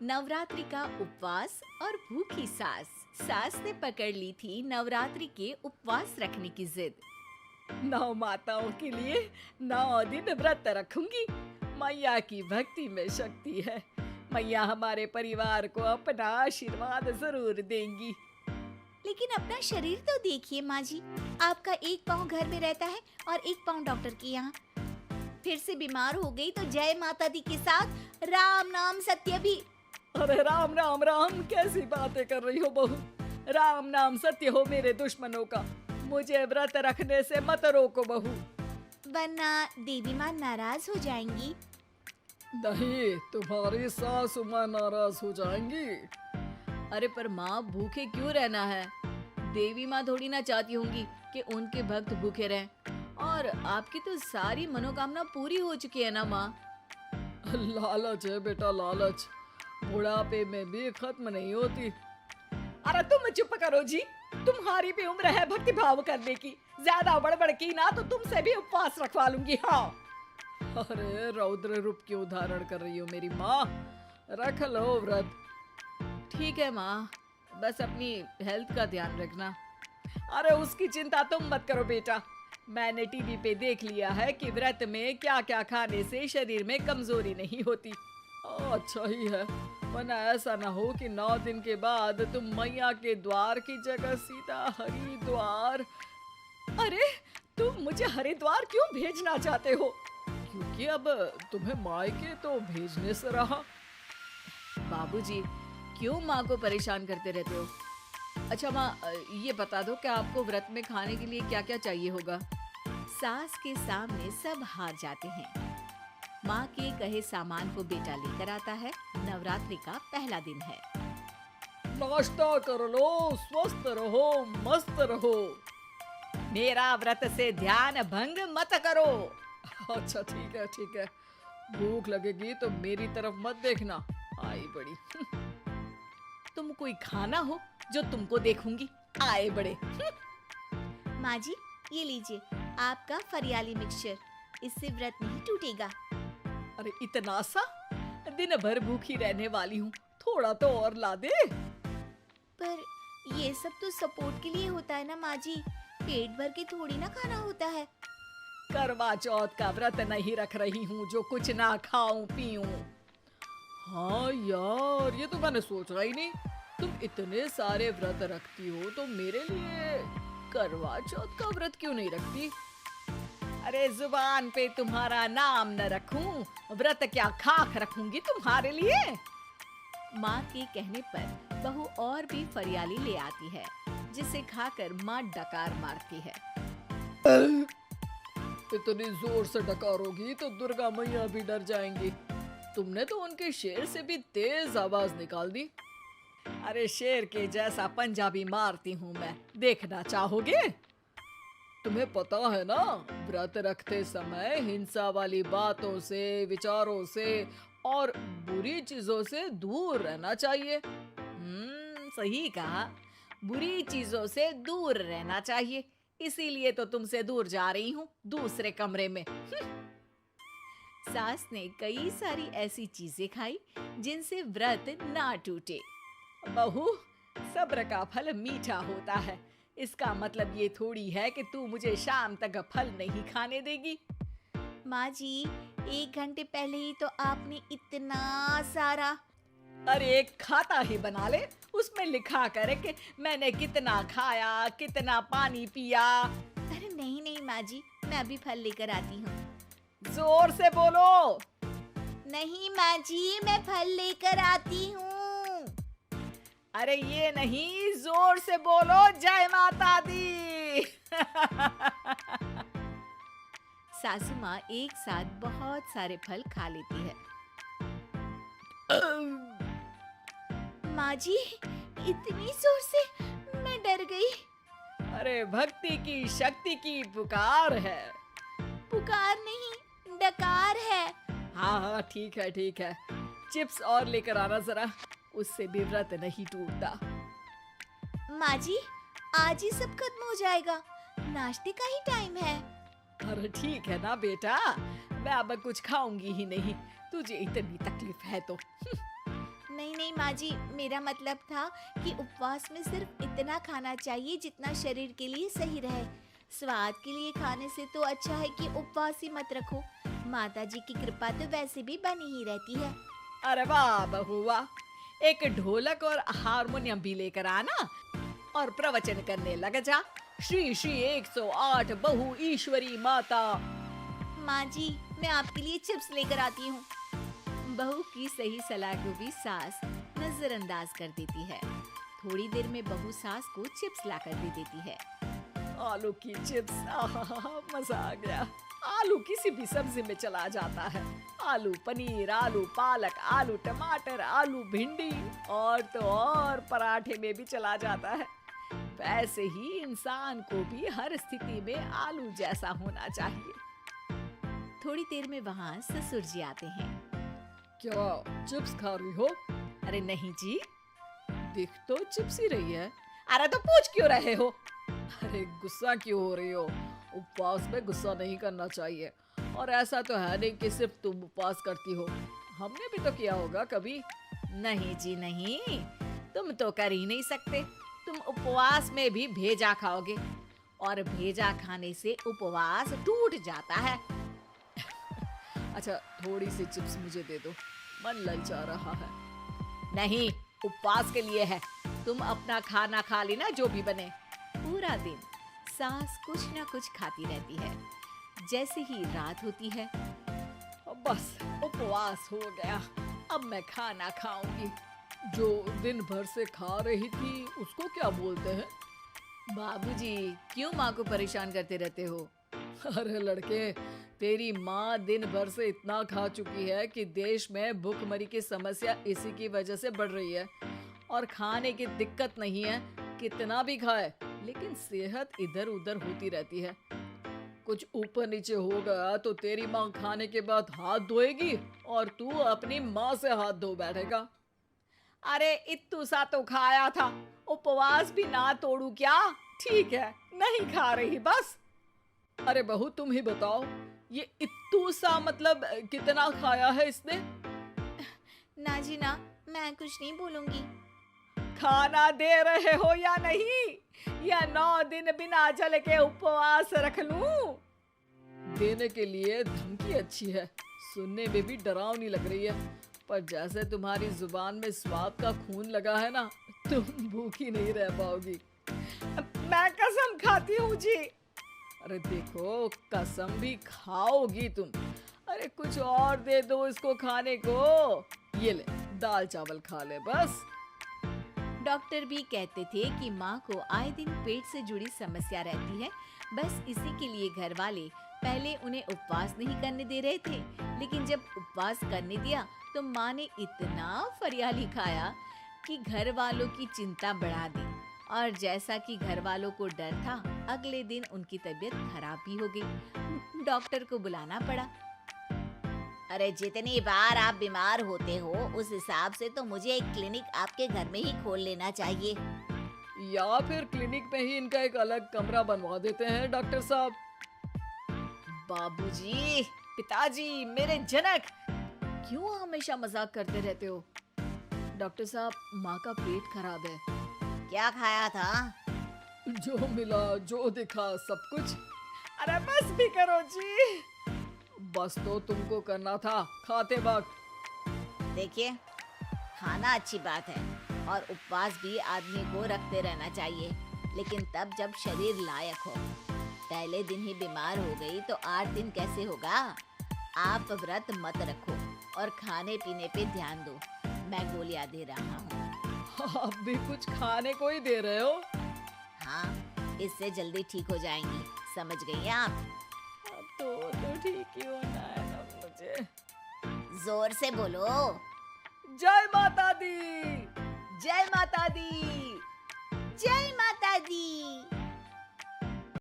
नवरात्रि का उपवास और भूखी सास। सास ने पकड़ ली थी नवरात्रि के उपवास रखने की जिद। 9 माताओं के लिए 9 दिन व्रत रखूंगी। मैया की भक्ति में शक्ति है। मैया हमारे परिवार को अपना आशीर्वाद जरूर देंगी। लेकिन अपना शरीर तो देखिए माँ जी, आपका एक पाँव घर में रहता है और एक पाँव डॉक्टर के यहाँ। फिर से बीमार हो गई तो जय माता दी के साथ राम नाम सत्य भी। अरे राम राम राम, कैसी बातें कर रही हो बहू। राम नाम सत्य हो मेरे दुश्मनों का। मुझे व्रत रखने से मत रोको बहू। वरना देवी माँ नाराज हो जाएंगी। नहीं, तुम्हारी सासू माँ नाराज हो जाएंगी। अरे पर माँ, भूखे क्यों रहना है? देवी माँ थोड़ी ना चाहती होंगी कि उनके भक्त भूखे रहें। और आपकी तो सारी मनोकामना पूरी हो चुकी है ना माँ। लालच है बेटा, लालच बुढ़ापे में भी खत्म नहीं होती। अरे तुम चुप करो जी। तुम्हारी भी उम्र है भक्ति भाव करने की। ज्यादा बड़बड़ की ना तो तुमसे भी उपवास रखवा लूंगी। हाँ। अरे रौद्र रूप क्यों धारण कर रही हो मेरी माँ। रख लो व्रत। ठीक है माँ, बस अपनी हेल्थ का ध्यान रखना। अरे उसकी चिंता तुम मत करो बेटा। मैंने टीवी पे देख लिया है कि व्रत में क्या क्या खाने से शरीर में कमजोरी नहीं होती। अच्छा ही है, वरना ऐसा ना हो कि 9 दिन के बाद तुम मैया के द्वार की जगह सीधा हरिद्वार। अरे तुम मुझे हरिद्वार क्यों भेजना चाहते हो? क्योंकि अब तुम्हें मायके तो भेजने से रहा। बाबूजी, क्यों माँ को परेशान करते रहते हो? अच्छा माँ, ये बता दो कि आपको व्रत में खाने के लिए क्या क्या चाहिए होगा? सास के सामने सब हार जाते हैं। माँ के कहे सामान को बेटा लेकर आता है। नवरात्रि का पहला दिन है। नाश्ता कर लो, स्वस्थ रहो, मस्त रहो। मेरा व्रत से ध्यान भंग मत करो। अच्छा ठीक है ठीक है। भूख लगेगी तो मेरी तरफ मत देखना। आई बड़ी। तुम कोई खाना हो जो तुमको देखूंगी। आए बड़े। माँ जी, ये लीजिए आपका फरियाली मिक्सचर। इससे व्रत नहीं टूटेगा। अरे इतना सा? दिन भर भूखी रहने वाली हूँ, थोड़ा तो और ला दे। पर ये सब तो सपोर्ट के लिए होता है ना माँ जी, पेट भर के थोड़ी ना खाना होता है। करवा चौथ का व्रत नहीं रख रही हूँ जो कुछ ना खाऊं पीऊं। हाँ यार, ये तो मैंने सोचा ही नहीं। तुम इतने सारे व्रत रखती हो तो मेरे लिए करवा चौथ का व्रत क्यों नहीं रखती? अरे जुबान पे तुम्हारा नाम न रखूं, व्रत क्या खाक रखूंगी तुम्हारे लिए। माँ के कहने पर बहू और भी फरियाली ले आती है, जिसे खाकर माँ डकार मारती है। इतनी जोर से डकारोगी तो दुर्गा मैया भी डर जाएंगी। तुमने तो उनके शेर से भी तेज आवाज निकाल दी। अरे शेर के जैसा पंजाबी मारती हूँ मैं, देखना चाहोगे? तुम्हें पता है ना, व्रत रखते समय हिंसा वाली बातों से, विचारों से और बुरी चीजों से दूर रहना चाहिए। सही कहा, बुरी चीजों से दूर रहना चाहिए। इसीलिए तो तुमसे दूर जा रही हूँ, दूसरे कमरे में। सास ने कई सारी ऐसी चीजें खाई जिनसे व्रत ना टूटे। बहू, सब्र का फल मीठा होता है। इसका मतलब ये थोड़ी है कि तू मुझे शाम तक फल नहीं खाने देगी। माँ जी, 1 घंटे पहले ही तो आपने इतना सारा। अरे एक खाता ही बना ले, उसमें लिखा करे कि मैंने कितना खाया, कितना पानी पिया। अरे नहीं नहीं माँ जी, मैं अभी फल लेकर आती हूँ। जोर से बोलो। नहीं माँ जी, मैं फल लेकर आती हूँ। अरे ये नहीं, जोर से बोलो, जय माता दी। सासू माँ एक साथ बहुत सारे फल खा लेती है। माँ जी, इतनी जोर से मैं डर गई। अरे भक्ति की शक्ति की पुकार है। पुकार नहीं, डकार है। हाँ हाँ ठीक है ठीक है। चिप्स और लेकर आना जरा, उससे भी व्रत नहीं टूटता। माँ जी, आज ही सब खत्म हो जाएगा, नाश्ते का ही टाइम है। अरे ठीक है ना बेटा, मैं अब कुछ खाऊंगी ही नहीं, तुझे इतनी तकलीफ है तो। नहीं नहीं माँ जी, मेरा मतलब था कि उपवास में सिर्फ इतना खाना चाहिए जितना शरीर के लिए सही रहे। स्वाद के लिए खाने से तो अच्छा है कि उपवास ही मत रखो। माता जी की कृपा तो वैसे भी बनी ही रहती है। अरे वाह बहू वाह, एक ढोलक और हारमोनियम भी लेकर आना और प्रवचन करने लग जा। श्री श्री 108 बहु ईश्वरी माता। माँ जी, मैं आपके लिए चिप्स लेकर आती हूँ। बहू की सही सलाह को भी सास नजरअंदाज कर देती है। थोड़ी देर में बहू सास को चिप्स लाकर दे देती है। आलू की चिप्स, आहा, मजा आ गया। आलू किसी भी सब्जी में चला जाता है। आलू पनीर, आलू पालक, आलू टमाटर, आलू भिंडी और तो और पराठे में भी चला जाता है। वैसे ही इंसान को भी हर स्थिति में आलू जैसा होना चाहिए। थोड़ी देर में वहाँ ससुर जी आते हैं। क्या चिप्स खा रही हो? अरे नहीं जी। दिख तो चिप्स ही रही है। अरे तो पूछ क्यों रहे हो? अरे गुस्सा क्यों हो रही हो? उपवास में गुस्सा नहीं करना चाहिए। और ऐसा तो है नहीं कि सिर्फ तुम उपवास करती हो, हमने भी तो किया होगा कभी। नहीं जी नहीं, तुम तो कर ही नहीं सकते। तुम उपवास में भी भेजा खाओगे और भेजा खाने से उपवास टूट जाता है। अच्छा थोड़ी सी चिप्स मुझे दे दो, मन ललचा रहा है। नहीं, उपवास के लिए है। तुम अपना खाना खा लेना जो भी बने। पूरा दिन सास कुछ ना कुछ खाती रहती है। जैसे ही रात होती है, बस उपवास हो गया, अब मैं खाना खाऊंगी। जो दिन भर से खा रही थी उसको क्या बोलते हैं? बाबूजी क्यों माँ को परेशान करते रहते हो? अरे लड़के, तेरी माँ दिन भर से इतना खा चुकी है कि देश में भूखमरी की समस्या इसी की वजह से बढ़ रही है। और खाने की दिक्कत नहीं है, कितना भी खाए लेकिन सेहत इधर उधर होती रहती है। कुछ ऊपर नीचे हो गया तो तेरी माँ खाने के बाद हाथ धोएगी और तू अपनी माँ से हाथ धो बैठेगा। अरे इत्तू सा तो खाया था, उपवास भी ना तोड़ू क्या? ठीक है, नहीं खा रही बस। अरे बहू तुम ही बताओ, ये इत्तू सा मतलब कितना खाया है इसने? ना जी ना, मैं कुछ नहीं बोलूंगी। खाना दे रहे हो या नहीं, या 9 दिन बिना जल के उपवास रख लूं? देने के लिए धमकी अच्छी है, सुनने में भी डरावनी लग रही है, पर जैसे तुम्हारी जुबान में स्वाद का खून लगा है ना, तुम भूखी नहीं रह पाओगी। मैं कसम खाती हूँ जी। अरे देखो, कसम भी खाओगी तुम। अरे कुछ और दे दो इसको खाने को। ये ले, दाल चावल खा ले बस। डॉक्टर भी कहते थे कि माँ को आए दिन पेट से जुड़ी समस्या रहती है। बस इसी के लिए घर वाले पहले उन्हें उपवास नहीं करने दे रहे थे, लेकिन जब उपवास करने दिया तो माँ ने इतना फरियाली खाया कि घर वालों की चिंता बढ़ा दी। और जैसा कि घर वालों को डर था, अगले दिन उनकी तबीयत खराब भी हो गई। डॉक्टर को बुलाना पड़ा। अरे जितनी बार आप बीमार होते हो उस हिसाब से तो मुझे एक क्लिनिक आपके घर में ही खोल लेना चाहिए। या फिर क्लिनिक में ही इनका एक अलग कमरा बनवा देते हैं डॉक्टर साहब। बाबूजी, पिताजी, मेरे जनक, क्यों हमेशा मजाक करते रहते हो? डॉक्टर साहब, माँ का पेट खराब है। क्या खाया था? जो मिला जो दिखा सब कुछ। अरे बस भी करो जी। बस तो तुमको करना था खाते वक्त। देखिए, खाना अच्छी बात है और उपवास भी आदमी को रखते रहना चाहिए, लेकिन तब जब शरीर लायक हो। पहले दिन ही बीमार हो गई तो 8 दिन कैसे होगा? आप व्रत मत रखो और खाने पीने पे ध्यान दो। मैं गोलियां दे रहा हूँ। आप भी कुछ खाने को ही दे रहे हो? हाँ, इससे जल्दी ठीक हो जाएंगी, समझ गई आप? अब तो ठीक ही होना है ना मुझे। जोर से बोलो। जय माता दी। जय माता दी। जय माता दी।